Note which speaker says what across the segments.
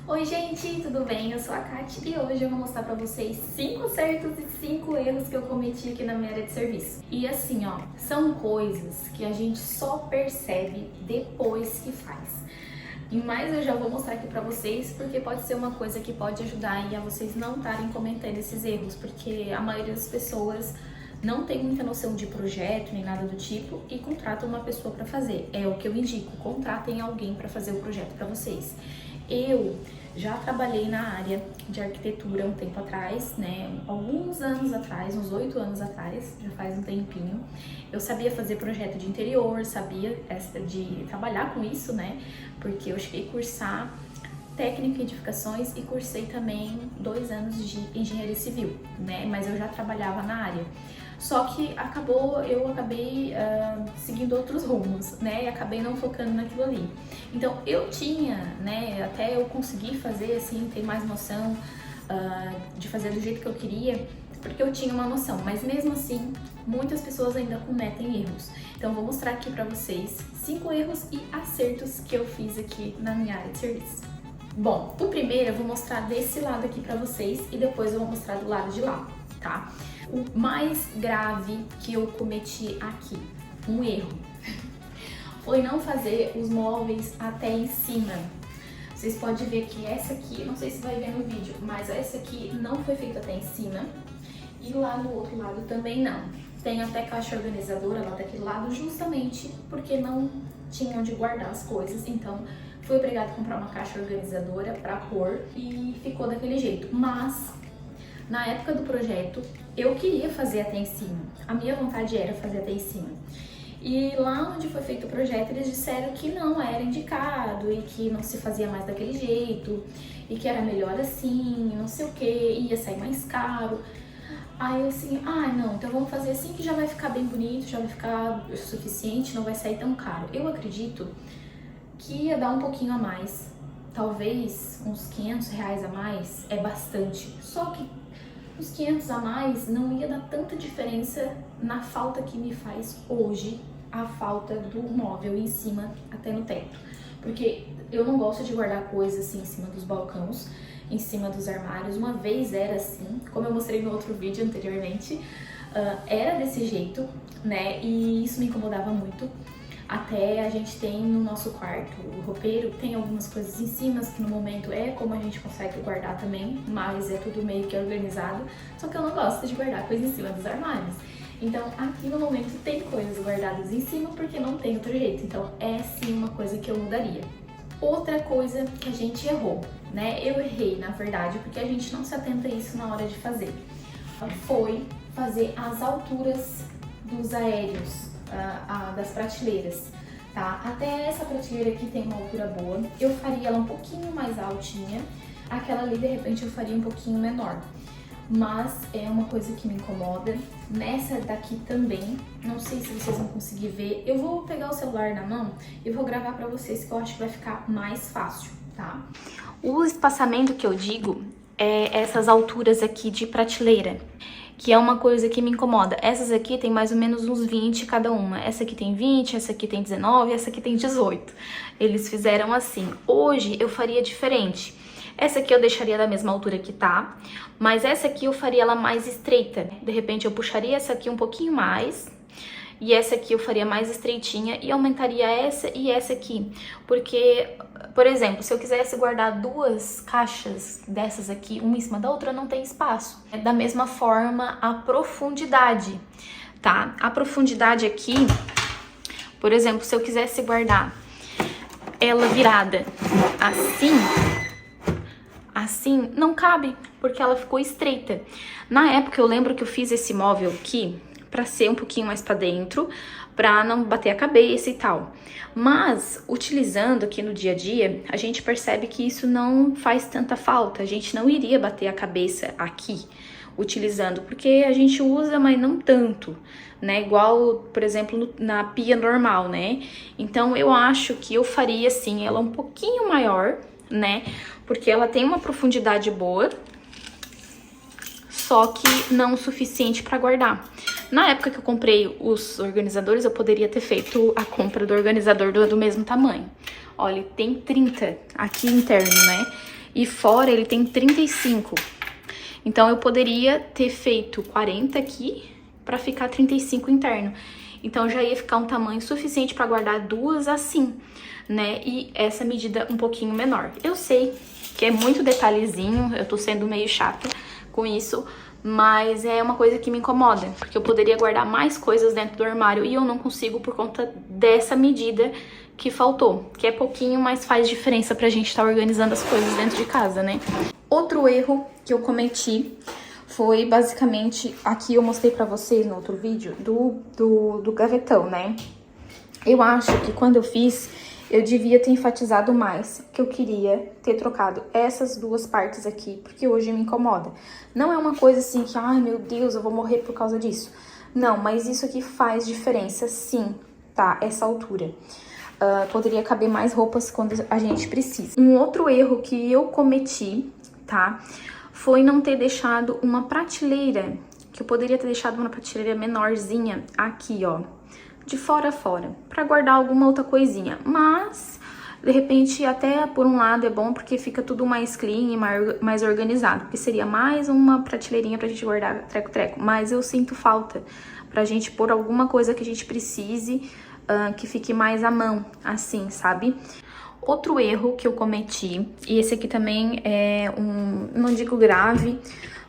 Speaker 1: Oi gente, tudo bem? Eu sou a Kati e hoje eu vou mostrar pra vocês 5 acertos e 5 erros que eu cometi aqui na minha área de serviço. E assim, ó, são coisas que a gente só percebe depois que faz. Mas eu já vou mostrar aqui pra vocês porque pode ser uma coisa que pode ajudar aí a vocês não estarem cometendo esses erros, porque a maioria das pessoas não tem muita noção de projeto nem nada do tipo e contratam uma pessoa para fazer. É o que eu indico, contratem alguém para fazer o projeto para vocês. Eu já trabalhei na área de arquitetura um tempo atrás, né? Alguns anos atrás, uns 8 anos atrás, já faz um tempinho. Eu sabia fazer projeto de interior, sabia de trabalhar com isso, né? Porque eu cheguei a cursar técnica em edificações e cursei também 2 anos de engenharia civil, né? Mas eu já trabalhava na área. Só que eu acabei seguindo outros rumos, né? E acabei não focando naquilo ali. Então eu tinha, né? Até eu conseguir fazer assim, ter mais noção de fazer do jeito que eu queria, porque eu tinha uma noção. Mas mesmo assim, muitas pessoas ainda cometem erros. Então eu vou mostrar aqui pra vocês 5 erros e acertos que eu fiz aqui na minha área de serviço. Bom, o primeiro eu vou mostrar desse lado aqui pra vocês e depois eu vou mostrar do lado de lá, tá? O mais grave que eu cometi aqui, um erro, foi não fazer os móveis até em cima. Vocês podem ver que essa aqui, não sei se vai ver no vídeo, mas essa aqui não foi feita até em cima e lá no outro lado também não. Tem até caixa organizadora lá daquele lado justamente porque não tinha onde guardar as coisas, então fui obrigada a comprar uma caixa organizadora para pôr e ficou daquele jeito. Mas na época do projeto eu queria fazer até em cima, a minha vontade era fazer até em cima. E lá onde foi feito o projeto eles disseram que não era indicado e que não se fazia mais daquele jeito e que era melhor assim, não sei o que, ia sair mais caro. Aí eu assim, não, então vamos fazer assim que já vai ficar bem bonito, já vai ficar o suficiente, não vai sair tão caro. Eu acredito que ia dar um pouquinho a mais, talvez uns R$500 a mais é bastante, só que os 500 a mais não ia dar tanta diferença na falta que me faz hoje, a falta do móvel em cima até no teto, porque eu não gosto de guardar coisas assim em cima dos balcões, em cima dos armários. Uma vez era assim, como eu mostrei no outro vídeo anteriormente, era desse jeito, né, e isso me incomodava muito. Até a gente tem no nosso quarto, o roupeiro, tem algumas coisas em cima, que no momento é como a gente consegue guardar também, mas é tudo meio que organizado, só que eu não gosto de guardar coisas em cima dos armários. Então aqui no momento tem coisas guardadas em cima porque não tem outro jeito, então é sim uma coisa que eu mudaria. Outra coisa que a gente errou, né, eu errei na verdade, porque a gente não se atenta a isso na hora de fazer, foi fazer as alturas dos aéreos, das prateleiras, tá? Até essa prateleira aqui tem uma altura boa, eu faria ela um pouquinho mais altinha, aquela ali de repente eu faria um pouquinho menor, mas é uma coisa que me incomoda. Nessa daqui também, não sei se vocês vão conseguir ver, eu vou pegar o celular na mão e vou gravar pra vocês que eu acho que vai ficar mais fácil, tá? O espaçamento que eu digo é essas alturas aqui de prateleira, que é uma coisa que me incomoda. Essas aqui tem mais ou menos uns 20 cada uma. Essa aqui tem 20, essa aqui tem 19, essa aqui tem 18. Eles fizeram assim. Hoje eu faria diferente. Essa aqui eu deixaria da mesma altura que tá, mas essa aqui eu faria ela mais estreita. De repente eu puxaria essa aqui um pouquinho mais, e essa aqui eu faria mais estreitinha e aumentaria essa e essa aqui. Porque, por exemplo, se eu quisesse guardar 2 caixas dessas aqui, uma em cima da outra, não tem espaço. É da mesma forma a profundidade, tá? A profundidade aqui, por exemplo, se eu quisesse guardar ela virada assim, não cabe, porque ela ficou estreita. Na época eu lembro que eu fiz esse móvel aqui pra ser um pouquinho mais pra dentro, pra não bater a cabeça e tal. Mas, utilizando aqui no dia a dia, a gente percebe que isso não faz tanta falta. A gente não iria bater a cabeça aqui, utilizando, porque a gente usa, mas não tanto, né? Igual, por exemplo, na pia normal, né? Então, eu acho que eu faria, assim, ela um pouquinho maior, né? Porque ela tem uma profundidade boa, só que não o suficiente para guardar. Na época que eu comprei os organizadores, eu poderia ter feito a compra do organizador do mesmo tamanho. Olha, tem 30 aqui interno, né? e fora ele tem 35. Então eu poderia ter feito 40 aqui pra ficar 35 interno. Então já ia ficar um tamanho suficiente pra guardar duas assim, né? E essa medida um pouquinho menor. Eu sei que é muito detalhezinho, eu tô sendo meio chata com isso, mas é uma coisa que me incomoda, porque eu poderia guardar mais coisas dentro do armário e eu não consigo por conta dessa medida que faltou, que é pouquinho, mas faz diferença pra gente estar organizando as coisas dentro de casa, né? Outro erro que eu cometi foi basicamente, aqui eu mostrei pra vocês no outro vídeo, do gavetão, né? Eu acho que quando eu fiz, eu devia ter enfatizado mais que eu queria ter trocado essas duas partes aqui, porque hoje me incomoda. Não é uma coisa assim que, ai meu Deus, eu vou morrer por causa disso. Não, mas isso aqui faz diferença sim, tá? Essa altura. Poderia caber mais roupas quando a gente precisa. Um outro erro que eu cometi, tá? Foi não ter deixado uma prateleira, que eu poderia ter deixado uma prateleira menorzinha aqui, ó, de fora a fora, pra guardar alguma outra coisinha. Mas, de repente, até por um lado é bom porque fica tudo mais clean e mais organizado, porque seria mais uma prateleirinha pra gente guardar treco-treco. Mas eu sinto falta pra gente pôr alguma coisa que a gente precise, que fique mais à mão, assim, sabe? Outro erro que eu cometi, e esse aqui também é não digo grave,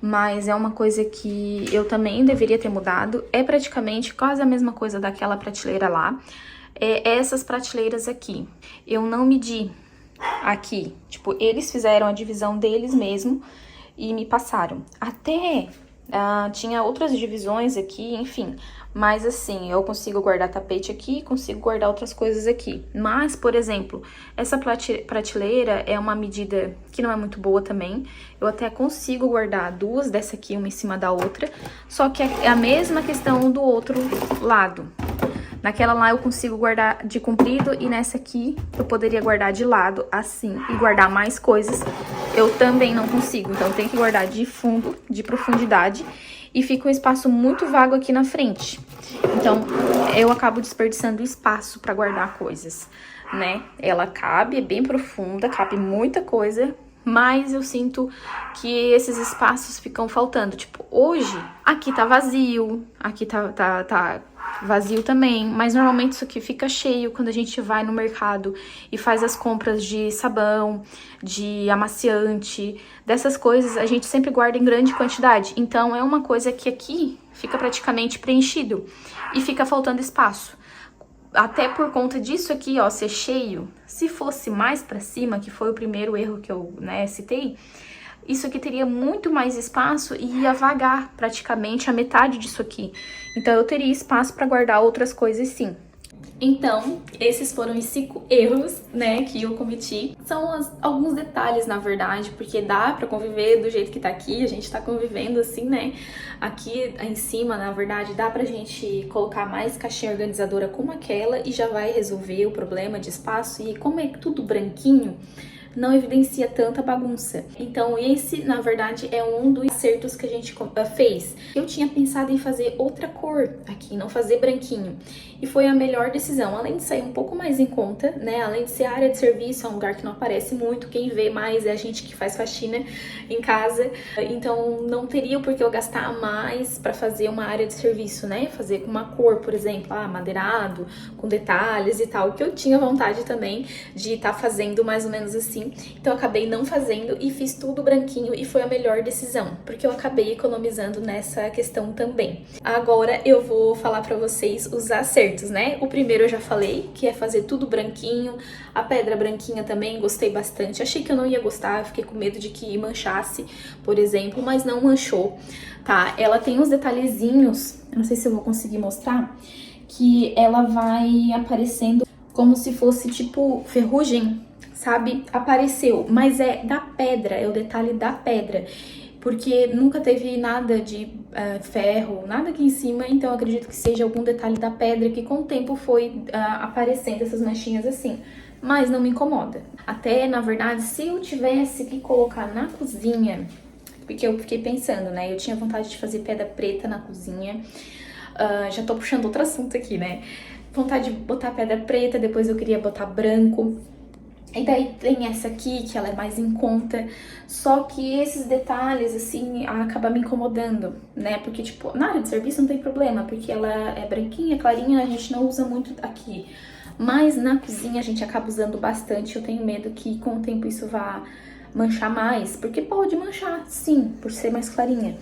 Speaker 1: mas é uma coisa que eu também deveria ter mudado, é praticamente quase a mesma coisa daquela prateleira lá, essas prateleiras aqui. Eu não medi aqui, tipo, eles fizeram a divisão deles mesmo e me passaram. Até tinha outras divisões aqui, enfim, mas assim, eu consigo guardar tapete aqui, consigo guardar outras coisas aqui. Mas, por exemplo, essa prateleira é uma medida que não é muito boa também. Eu até consigo guardar duas dessa aqui, uma em cima da outra, só que é a mesma questão do outro lado. Naquela lá eu consigo guardar de comprido e nessa aqui eu poderia guardar de lado, assim, e guardar mais coisas. Eu também não consigo, então tem que guardar de fundo, de profundidade, e fica um espaço muito vago aqui na frente. Então, eu acabo desperdiçando espaço para guardar coisas, né? Ela cabe, é bem profunda, cabe muita coisa, mas eu sinto que esses espaços ficam faltando. Tipo, hoje, aqui tá vazio, aqui tá vazio também, mas normalmente isso aqui fica cheio quando a gente vai no mercado e faz as compras de sabão, de amaciante, dessas coisas a gente sempre guarda em grande quantidade. Então é uma coisa que aqui fica praticamente preenchido e fica faltando espaço. Até por conta disso aqui, ó, ser cheio, se fosse mais pra cima, que foi o primeiro erro que eu, citei, isso aqui teria muito mais espaço e ia vagar praticamente a metade disso aqui. Então eu teria espaço para guardar outras coisas sim. Então, esses foram os 5 erros, né, que eu cometi. São alguns detalhes, na verdade, porque dá pra conviver do jeito que tá aqui, a gente tá convivendo assim, né. Aqui em cima, na verdade, dá pra gente colocar mais caixinha organizadora como aquela e já vai resolver o problema de espaço. E como é tudo branquinho, não evidencia tanta bagunça. Então esse, na verdade, é um dos acertos que a gente fez. Eu tinha pensado em fazer outra cor aqui, não fazer branquinho. E foi a melhor decisão, além de sair um pouco mais em conta, né? Além de ser área de serviço, é um lugar que não aparece muito, quem vê mais é a gente que faz faxina em casa. Então não teria por que eu gastar mais para fazer uma área de serviço, né? Fazer com uma cor, por exemplo, madeirado, com detalhes e tal, que eu tinha vontade também de estar fazendo mais ou menos assim. Então eu acabei não fazendo e fiz tudo branquinho e foi a melhor decisão, porque eu acabei economizando nessa questão também. Agora eu vou falar pra vocês os acertos, né? O primeiro eu já falei, que é fazer tudo branquinho. A pedra branquinha também gostei bastante. Achei que eu não ia gostar, fiquei com medo de que manchasse, por exemplo, mas não manchou, tá? Ela tem uns detalhezinhos, não sei se eu vou conseguir mostrar, que ela vai aparecendo como se fosse tipo ferrugem, sabe? Apareceu, mas é da pedra, é o detalhe da pedra, porque nunca teve nada de ferro, nada aqui em cima, então eu acredito que seja algum detalhe da pedra que com o tempo foi aparecendo essas manchinhas assim, mas não me incomoda. Até, na verdade, se eu tivesse que colocar na cozinha, porque eu fiquei pensando, né, eu tinha vontade de fazer pedra preta na cozinha, já tô puxando outro assunto aqui, né, vontade de botar pedra preta, depois eu queria botar branco. E daí tem essa aqui, que ela é mais em conta, só que esses detalhes, assim, acabam me incomodando, né? Porque, tipo, na área de serviço não tem problema, porque ela é branquinha, clarinha, a gente não usa muito aqui. Mas na cozinha a gente acaba usando bastante, eu tenho medo que com o tempo isso vá manchar mais, porque pode manchar, sim, por ser mais clarinha.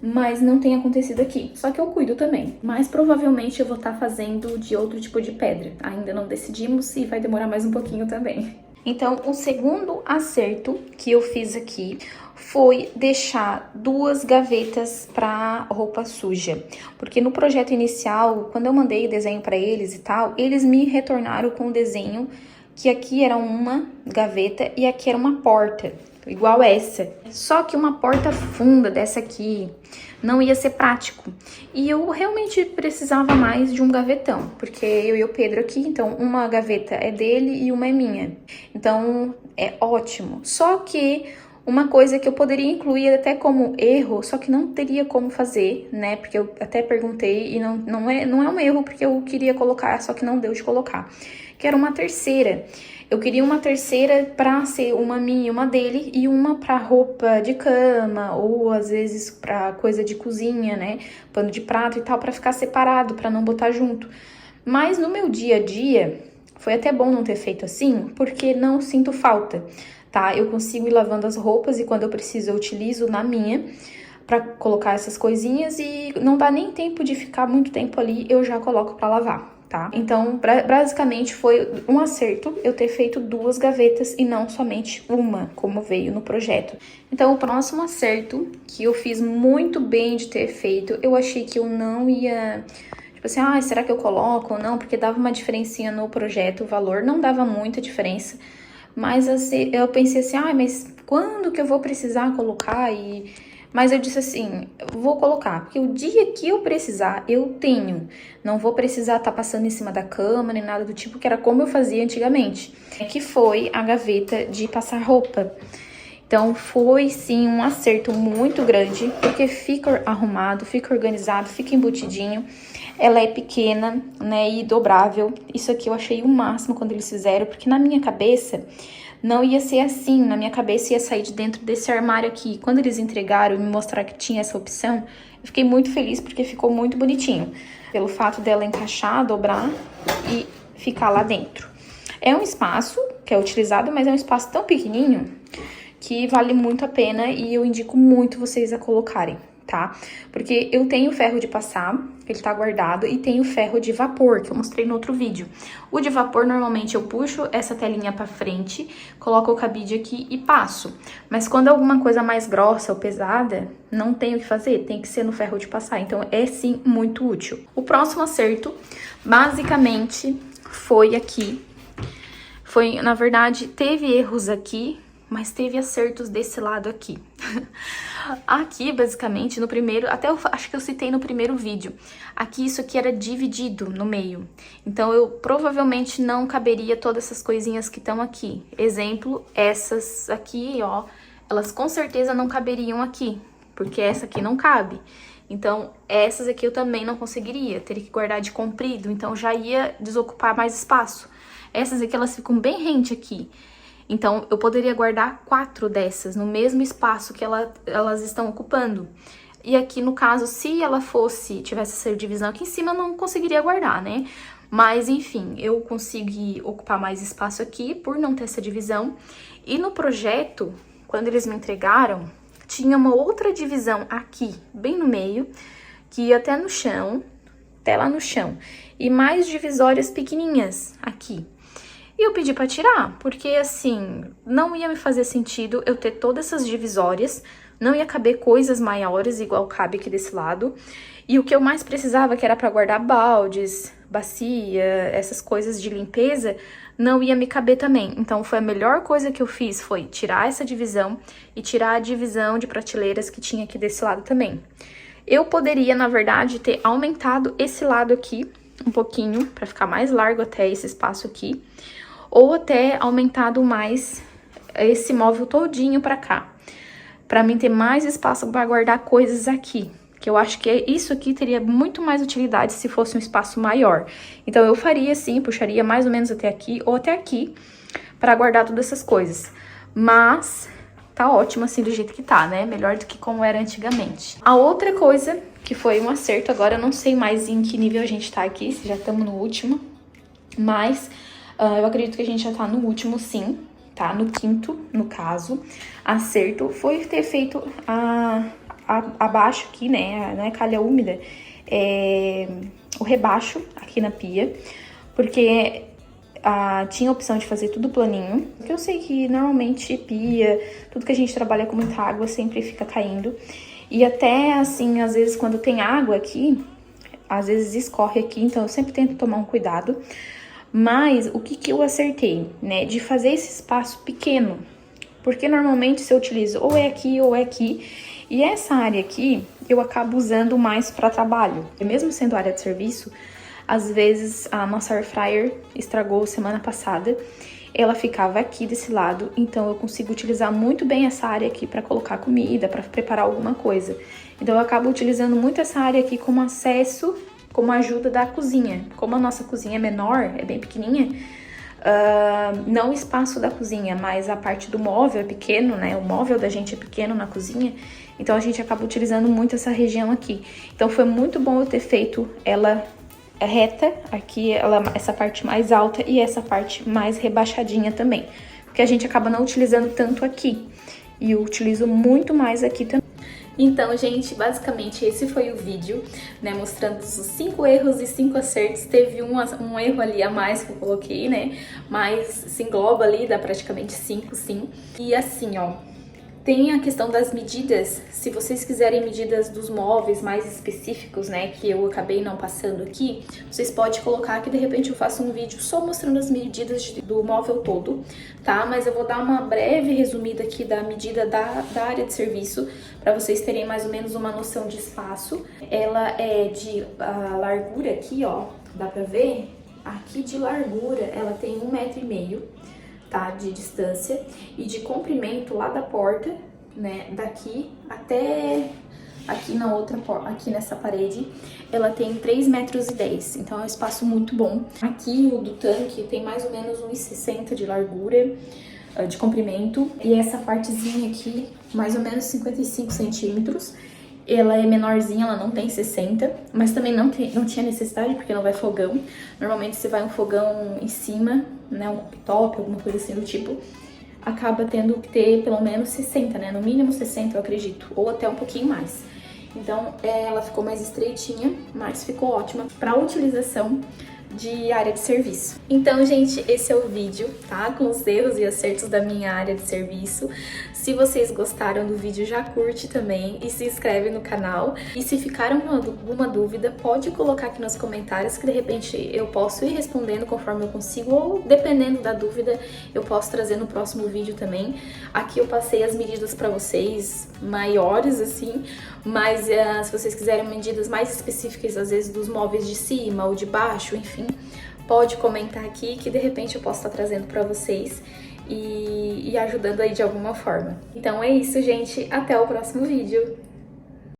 Speaker 1: Mas não tem acontecido aqui, só que eu cuido também. Mas provavelmente eu vou estar fazendo de outro tipo de pedra. Ainda não decidimos e vai demorar mais um pouquinho também. Então, o segundo acerto que eu fiz aqui foi deixar 2 gavetas para roupa suja. Porque no projeto inicial, quando eu mandei o desenho para eles e tal, eles me retornaram com o desenho que aqui era uma gaveta e aqui era uma porta, igual essa. Só que uma porta funda dessa aqui não ia ser prático. E eu realmente precisava mais de um gavetão, porque eu e o Pedro aqui, então uma gaveta é dele e uma é minha. Então é ótimo. Só que uma coisa que eu poderia incluir até como erro, só que não teria como fazer, né? Porque eu até perguntei e não é um erro, porque eu queria colocar, só que não deu de colocar. Que era uma terceira. Eu queria uma terceira pra ser uma minha e uma dele, e uma pra roupa de cama, ou às vezes pra coisa de cozinha, né? Pano de prato e tal, pra ficar separado, pra não botar junto. Mas no meu dia a dia, foi até bom não ter feito assim, porque não sinto falta, tá? Eu consigo ir lavando as roupas e quando eu preciso eu utilizo na minha pra colocar essas coisinhas e não dá nem tempo de ficar muito tempo ali, eu já coloco pra lavar. Tá? Então, basicamente foi um acerto eu ter feito 2 gavetas e não somente uma, como veio no projeto. Então, o próximo acerto, que eu fiz muito bem de ter feito, eu achei que eu não ia... Tipo assim, será que eu coloco ou não? Porque dava uma diferencinha no projeto, o valor não dava muita diferença. Mas assim, eu pensei assim, mas quando que eu vou precisar colocar Mas eu disse assim, vou colocar, porque o dia que eu precisar, eu tenho. Não vou precisar estar passando em cima da cama, nem nada do tipo, que era como eu fazia antigamente. Que foi a gaveta de passar roupa. Então, foi sim um acerto muito grande, porque fica arrumado, fica organizado, fica embutidinho. Ela é pequena, né, e dobrável. Isso aqui eu achei o máximo quando eles fizeram, porque na minha cabeça... não ia ser assim, na minha cabeça ia sair de dentro desse armário aqui. Quando eles entregaram e me mostraram que tinha essa opção, eu fiquei muito feliz porque ficou muito bonitinho. Pelo fato dela encaixar, dobrar e ficar lá dentro. É um espaço que é utilizado, mas é um espaço tão pequenininho que vale muito a pena e eu indico muito vocês a colocarem, tá? Porque eu tenho ferro de passar, ele tá guardado, e tenho ferro de vapor, que eu mostrei no outro vídeo. O de vapor, normalmente, eu puxo essa telinha pra frente, coloco o cabide aqui e passo. Mas quando é alguma coisa mais grossa ou pesada, não tem o que fazer, tem que ser no ferro de passar. Então, é sim muito útil. O próximo acerto, basicamente, foi aqui. Na verdade, teve erros aqui, mas teve acertos desse lado aqui. Aqui, basicamente, no primeiro... até eu acho que eu citei no primeiro vídeo. Aqui, isso aqui era dividido no meio. Então, eu provavelmente não caberia todas essas coisinhas que estão aqui. Exemplo, essas aqui, ó. Elas com certeza não caberiam aqui. Porque essa aqui não cabe. Então, essas aqui eu também não conseguiria. Teria que guardar de comprido. Então, já ia desocupar mais espaço. Essas aqui, elas ficam bem rente aqui. Então, eu poderia guardar 4 dessas no mesmo espaço que elas estão ocupando. E aqui, no caso, se ela tivesse essa divisão aqui em cima, eu não conseguiria guardar, né? Mas, enfim, eu consegui ocupar mais espaço aqui por não ter essa divisão. E no projeto, quando eles me entregaram, tinha uma outra divisão aqui, bem no meio, que ia até no chão, até lá no chão. E mais divisórias pequenininhas aqui. E eu pedi pra tirar, porque assim, não ia me fazer sentido eu ter todas essas divisórias, não ia caber coisas maiores, igual cabe aqui desse lado. E o que eu mais precisava, que era pra guardar baldes, bacia, essas coisas de limpeza, não ia me caber também. Então, foi a melhor coisa que eu fiz, foi tirar essa divisão e tirar a divisão de prateleiras que tinha aqui desse lado também. Eu poderia, na verdade, ter aumentado esse lado aqui um pouquinho, pra ficar mais largo até esse espaço aqui. Ou até aumentado mais esse móvel todinho pra cá. Pra mim ter mais espaço pra guardar coisas aqui. Que eu acho que isso aqui teria muito mais utilidade se fosse um espaço maior. Então eu faria assim, puxaria mais ou menos até aqui ou até aqui. pra guardar todas essas coisas. Mas tá ótimo assim do jeito que tá, né? Melhor do que como era antigamente. A outra coisa que foi um acerto, agora eu não sei mais em que nível a gente tá aqui, se já estamos no último, mas eu acredito que a gente já tá no último sim, tá? No quinto, no caso. Acerto foi ter feito abaixo aqui, né? Não é calha úmida, o rebaixo aqui na pia, porque tinha a opção de fazer tudo planinho, porque eu sei que normalmente pia, tudo que a gente trabalha com muita água sempre fica caindo. E até assim, às vezes quando tem água aqui, às vezes escorre aqui, então eu sempre tento tomar um cuidado. Mas o que eu acertei, né, de fazer esse espaço pequeno, porque normalmente se eu utilizo ou é aqui ou é aqui, e essa área aqui eu acabo usando mais para trabalho. Mesmo sendo área de serviço, às vezes a nossa air fryer estragou semana passada, ela ficava aqui desse lado, então eu consigo utilizar muito bem essa área aqui para colocar comida, para preparar alguma coisa. Então eu acabo utilizando muito essa área aqui como acesso, como ajuda da cozinha. Como a nossa cozinha é menor, é bem pequenininha, não o espaço da cozinha, mas a parte do móvel é pequeno, né? O móvel da gente é pequeno na cozinha, então a gente acaba utilizando muito essa região aqui. Então foi muito bom eu ter feito ela reta, aqui essa parte mais alta e essa parte mais rebaixadinha também, porque a gente acaba não utilizando tanto aqui, e eu utilizo muito mais aqui também. Então, gente, basicamente esse foi o vídeo, né, mostrando os 5 erros e 5 acertos. Teve um erro ali a mais que eu coloquei, né, mas se engloba ali, dá praticamente 5, sim. E assim, ó, tem a questão das medidas. Se vocês quiserem medidas dos móveis mais específicos, né, que eu acabei não passando aqui, vocês podem colocar que de repente eu faço um vídeo só mostrando as medidas do móvel todo, tá? Mas eu vou dar uma breve resumida aqui da medida da área de serviço, para vocês terem mais ou menos uma noção de espaço. Ela é de largura aqui, ó, dá pra ver? Aqui de largura ela tem 1,5 m, tá, de distância, e de comprimento lá da porta, né, daqui até aqui na outra porta, aqui nessa parede, ela tem 3,10 metros, então é um espaço muito bom. Aqui o do tanque tem mais ou menos 1,60 m de largura, de comprimento, e essa partezinha aqui, mais ou menos 55 centímetros. Ela é menorzinha, ela não tem 60, mas também não tinha necessidade, porque não vai fogão. Normalmente você vai um fogão em cima, né, um cooktop, alguma coisa assim do tipo, acaba tendo que ter pelo menos 60, né, no mínimo 60 eu acredito, ou até um pouquinho mais. Então ela ficou mais estreitinha, mas ficou ótima para utilização de área de serviço. Então, gente, esse é o vídeo, tá? Com os erros e acertos da minha área de serviço. Se vocês gostaram do vídeo, já curte também e se inscreve no canal. E se ficaram com alguma dúvida, pode colocar aqui nos comentários que de repente eu posso ir respondendo conforme eu consigo, ou dependendo da dúvida, eu posso trazer no próximo vídeo também. Aqui eu passei as medidas para vocês maiores, assim, mas se vocês quiserem medidas mais específicas, às vezes dos móveis de cima ou de baixo, enfim, pode comentar aqui que de repente eu posso estar trazendo para vocês e ajudando aí de alguma forma. Então é isso, gente. Até o próximo vídeo.